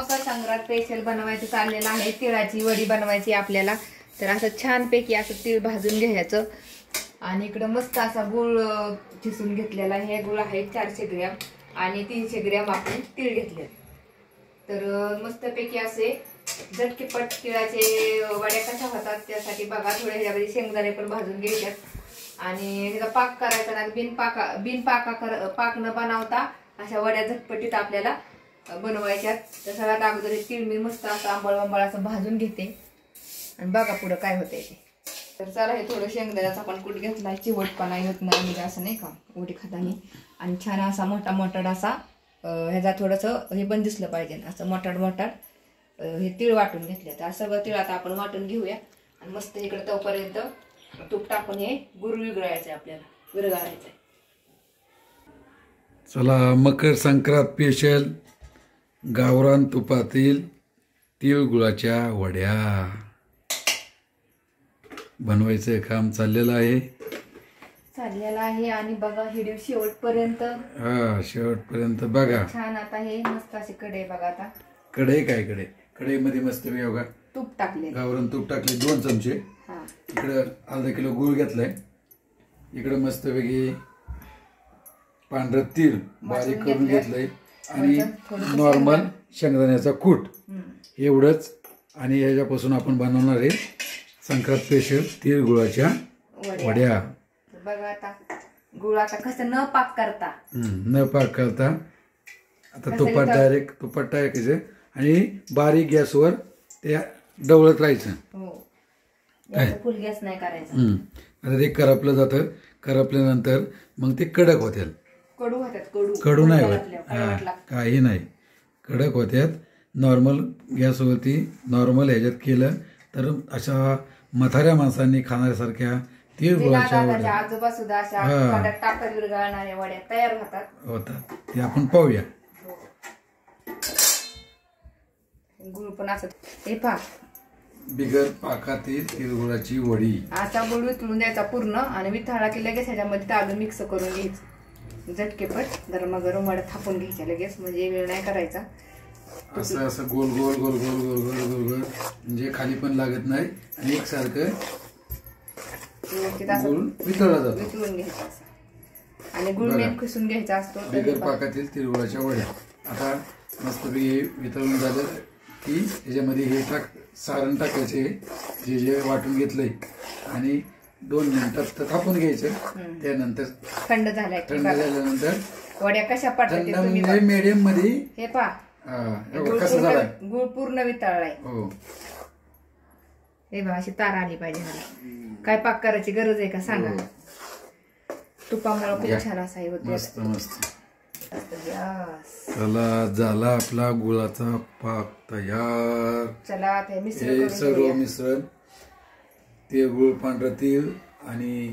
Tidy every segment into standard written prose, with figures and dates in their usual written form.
Makar Sankrant special बनवायचं चाललेलं आहे. तिळाची वडी बनवायची आपल्याला. तर असं छानपैकी असं तीळ भाजून घ्यायचं आणि इकडं मस्त असा गुळ चिसून घेतलेला आहे. हे गुळ आहे 400 ग्रॅम आणि 300 ग्रॅम आपण तीळ घेतले. तर मस्तपैकी असे झटकेपट तिळाचे वड्या कशा होतात त्यासाठी बघा. थोडे ह्याच्यामध्ये शेंगदाणे पण भाजून घ्यायच्यात आणि त्याचा पाक करायचा ना. पाक न बनवता अशा वड्या झटपटीत आपल्याला बनवायच्यात. तर सगळ्यात अगोदर तीळ मी मस्त असं आंबळ असं भाजून घेते आणि बघा पुढं काय होतंय ते. तर चला हे थोडं शेंगदाण्याचा पण कूट घेतलाय. चिवटपणा येत नाही म्हणजे असं नाही का वडी खाताना. आणि छान असा मोठाड असा ह्याचा थोडंसं हे पण दिसलं पाहिजे असं मोठाड हे तीळ वाटून घेतले. तर सगळं तीळ आता आपण वाटून घेऊया आणि मस्त इकडे तोपर्यंत तूप टाकून हे गुळ विरघळायचंय आपल्याला. विरघळायचंय. चला मकर संक्रांत स्पेशल गावरान तुपातील तिळगुळाच्या वड्या बनवायचं काम चाललेलं आहे आणि बघा व्हिडिओ शेवटपर्यंत. शेवटपर्यंत बघा. छान आता हे मस्त असे कढई बघा. आता कढई काय कढईमध्ये मस्त बघा तूप टाकले. गावरान तूप टाकले 2 चमचे. इकडं अर्धा किलो गुळ घेतलाय. इकडं मस्त वेगळी पांढरं तीळ बारीक करून घेतलंय आणि नॉर्मल शेंगदाण्याचा कूट एवढंच. आणि ह्याच्यापासून आपण बनवणार आहे संक्रांत स्पेशल तीळ गुळाच्या वड्या. बघा आता गुळ आता कसं न पाक करता आता तुपात डायरेक्ट टाकायचं आणि बारीक गॅसवर ते डवळत राहायचं. फुल गॅस नाही करायचं. आता ते करपलं जातं. करपल्यानंतर मग ते कडक होतील. कडू नाही होत. काही नाही कडक होत्यात. नॉर्मल गॅसवरती नॉर्मल ह्याच्यात केलं तर अशा म्हाताऱ्या माणसांनी खाण्यासारख्या तीळ गुळाच्या वड्या आजोबा सुद्धा अशा टाकत विरघळणाऱ्या वड्या तयार होतात. ते आपण पाहूया. गुळ पण असं हे पहा बिगर पाकातील तिळगुळाची वडी. असा गुळ वितळून द्यायचा पूर्ण आणि वितळला की लगेच ह्याच्यामध्ये तांदूळ मिक्स करून घ्यायचं. झटकेपट गरमागरम वड्या थापून घ्यायच्या लगेच. म्हणजे वेळ नाही करायचा. असं गोल गोल गोल गोल गोल गोल गोल गोल म्हणजे खाली पण लागत नाही आणि एकसारखं वितळला जातो. वितळून घ्यायचं आणि गुळ मेन खिसून घ्यायचा असतो. बिगर पाकातील तिळगुळाच्या वड्या आता मस्तपैकी वितळून झालं की त्याच्यामध्ये हे सारण टाकायचे जे वाटून घेतलंय आणि 2 मिनिटात थापून घ्यायचं. त्यानंतर थंड झाल्यानंतर वड्या कशा पडतात मीडियम मध्ये. हे पहा कसं झालं गुळ पूर्ण वितळलाय. हो हे बघा अशी तार आली पाहिजे. मला काय पाक करायची गरज आहे का सांगा. तुपामुळे खूप छान असा होते. मस्त मस्त. चला झाला आपला गुळाचा पाक तयार. चला हे सर्व मिश्रण तीळ गुळ पांढरं तीळ आणि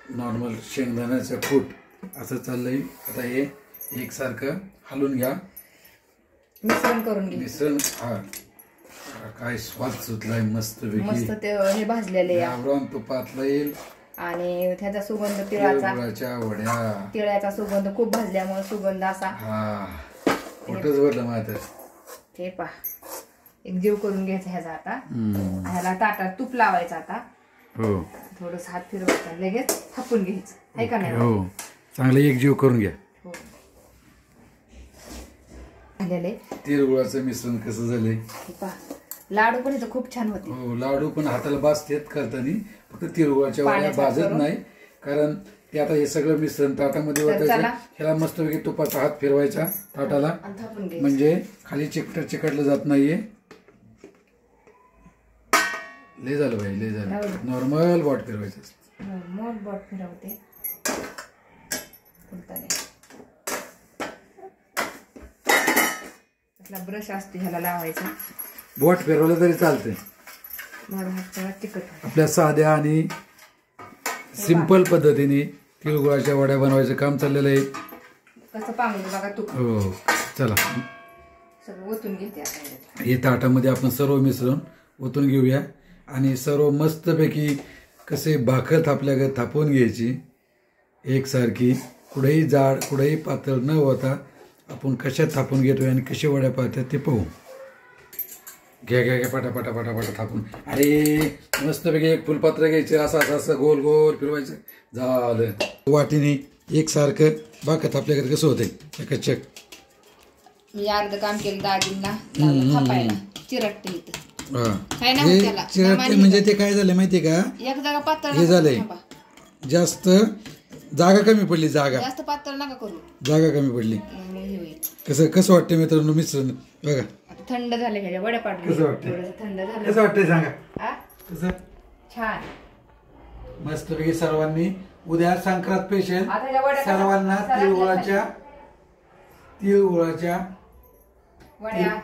नॉर्मल शेंगदाण्याचं कूट असं चाललंय. आता हे एकसारखं हलवून घ्या. मिश्रण करून घ्या. मिश्रण काय स्वाद सुटलाय मस्त मस्त ते हे भाजलेले गावरान तुपातलं येईल आणि त्याचा सुगंध तिळाचा सुगंध खूप भाजल्यामुळे सुगंध असा पोटच भरलं माझं. हे पहा एक जीव करून घ्यायचा ह्याचा. आता ह्याला ताटात तूप लावायचं. आता हो थोडस हात फिरवायचा लगेच थापून घ्यायचं आहे का नाही. हो चांगलं एक जीव करून घ्या. तिळगुळाचं मिश्रण कसं झालंय पहा. लाडू पण इथं खूप छान होते. हो लाडू पण हाताला भाजतात करताना. फक्त तिळगुळाच्या वड्या भाजत नाही कारण ते आता हे सगळं मिश्रण ताटामध्ये ओतायचं. ह्याला मस्तपैकी तुपाचा हात फिरवायचा ताटाला म्हणजे खाली चिकटलं जात नाहीये. लय झालं बाई लय झालं. नॉर्मल बॉट फिरवायचं. बोट फिरवते. ब्रश असतो ह्याला लावायचा. बोट फिरवलं तरी चालतंय. आपल्या साध्या आणि सिंपल पद्धतीने तिळगुळाच्या वड्या बनवायचं काम चाललेलं आहे. कसं पांगलं बघा तूप. हो चला सगळं ओतून घेते. हे ताटामध्ये आपण सर्व मिश्रण ओतून घेऊया आणि सर्व मस्तपैकी कसे भाकर थापल्यागत थापवून घ्यायची एकसारखी. कुठेही जाड कुठेही पातळ न होता आपण कशा थापून घेतोय आणि कशा वड्या पाहतात ते पाहू. घ्या घ्या घ्या पटा पटा पटा पटा थापून. अरे मस्तपैकी एक फुलपात्र घ्यायचं, असं असं असं गोल गोल फिरवायचं, झालं. वाटीने एकसारखं बाका थापल्याकडे कसं होतंय चकाचक. मी अर्ध काम केलं दाजींना थापायला चिरटते इथं. हे चिरटते म्हणजे ते काय झालं माहितीये का, एक जागा पातळ हे झालंय जास्त जागा कमी पडली, जागा जास्त पातळ नका करू, जागा कमी पडली. कसं कसं वाटतं मित्रांनो मिश्रण बघा. आता थंड झाले ह्याच्या वड्या पाडून. कसं वाटतंय? थोडंसं थंड झालं. कसं वाटतंय सांगा. आ? कसं छान. मस्तपैकी सर्वांनी उद्या संक्रांत स्पेशल आता ह्या वड्या सर्वांना तिळगुळाच्या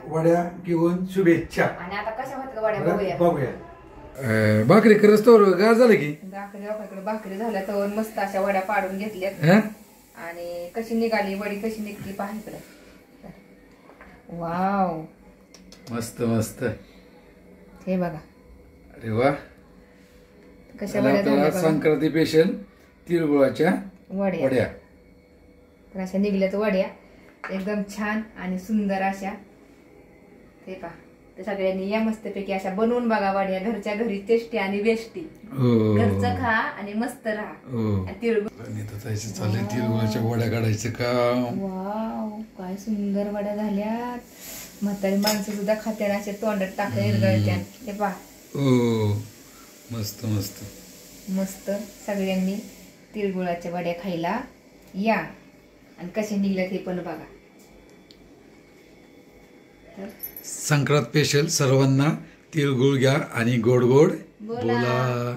वड्या घेऊन शुभेच्छा. आणि आता कशा होत्या वड्या बघूया. बघूया. भाकरी करत तर गार झालं की भाकरी झाल्या तर मस्त अशा वड्या पाडून घेतल्यात. आणि कशी निघाली वडी, कशी निघली पहा इकडे. वाव मस्त मस्त. हे बघा अरे वा. कशा वड्या झाल्या बघा. संक्रांती स्पेशल तिळगुळाच्या वड्या. तर अशा निघल्यात वड्या एकदम छान आणि सुंदर अशा. ते पहा, ते सगळ्यांनी या मस्तपैकी अशा बनवून बघा वड्या, घरच्या घरी टेस्टी आणि बेस्टी. घरचं खा आणि मस्त राहा. तिळगुळाच्या वड्या काढायचं काम. वाव काय सुंदर वड्या झाल्यात. म्हातारी माणसं सुद्धा खात्याने असे तोंडात टाकल्या इरगळत्या. हे पहा मस्त मस्त मस्त. सगळ्यांनी तिळगुळाच्या वड्या खायला या आणि कसे निघल्यात हे पण बघा. संक्रांत स्पेशल सर्वांना तिळगुळ घ्या आणि गोड गोड बोला.